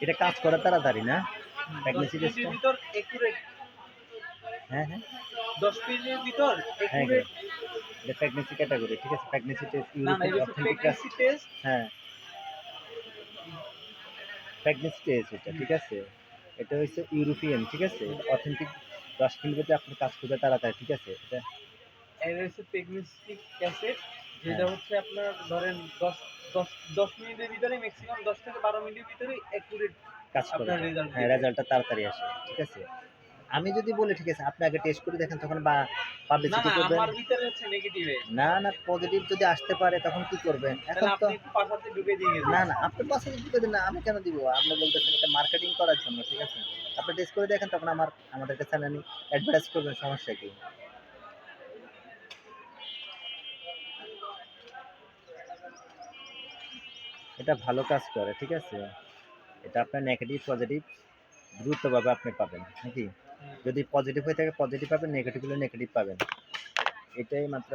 এটা কাজ করে তাড়াতাড়ি না 10 প্রেগন্যান্সি মিনিটের টেস্টটা? ভিতর একুরেট। হ্যাঁ, হ্যাঁ। 10 মিনিটের ভিতর হ্যাঁ, একুরেট। এটা প্রেগন্যান্সি ক্যাটাগরি, ঠিক আছে? প্রেগন্যান্সি টেস্ট না, না, ইউরোপের এটা হচ্ছে অথেন্টিক কাজ। Pregnancy test. হ্যাঁ, প্রেগন্যান্সি টেস্ট এটা, ঠিক আছে? এটা হচ্ছে ইউরোপিয়ান, ঠিক আছে? এটা অথেন্টিক 10 মিনিটের ভিতরে আপনার কাজ করবে তাড়াতাড়ি, ঠিক আছে? এটা এর হচ্ছে প্রেগন্যান্সি ক্যাসেট, যেটা হ্যাঁ, হচ্ছে আপনার ধরেন 10 মিনিটের ভিতরে, ম্যাক্সিমাম 10 থেকে 12 মিনিটের ভিতরে একুরেট কাজ আপনার করবে। রেজাল্ট হ্যাঁ, দিবে। রেজাল্টটা তাড়াতাড়ি আসে, ঠিক আছে? আমি যদি বলি ঠিক আছে আপনি আগে টেস্ট করে দেখেন তখন বা না, পাবলিসিটি না, করবেন। আমার ভিতরে হচ্ছে নেগেটিভ এসে। না, না, পজিটিভ যদি আসতে পারে তখন কি করবেন? এখন তাহলে তো আপনি একটু পাশাতে ঢুকে দিয়ে না, গেছেন। না, আপনি পার্সেন্টেজ দিতে দিন না, আমি কেন দিব? আপনি বলতেছেন এটা মার্কেটিং করার জন্য, ঠিক আছে? আপনি টেস্ট করে দেখেন তখন আমাদেরকে চ্যানেলে অ্যাডভার্টাইজ করবেন, সমস্যা কি? এটা ভালো কাজ করে, ঠিক আছে? এটা আপনার নেগেটিভ পজিটিভ দ্রুতভাবে আপনি পাবেন, নাকি? হুম। যদি পজিটিভ হয়ে থাকে পজিটিভ পাবেন, নেগেটিভ হলে নেগেটিভ পাবেন। এটাই মাত্র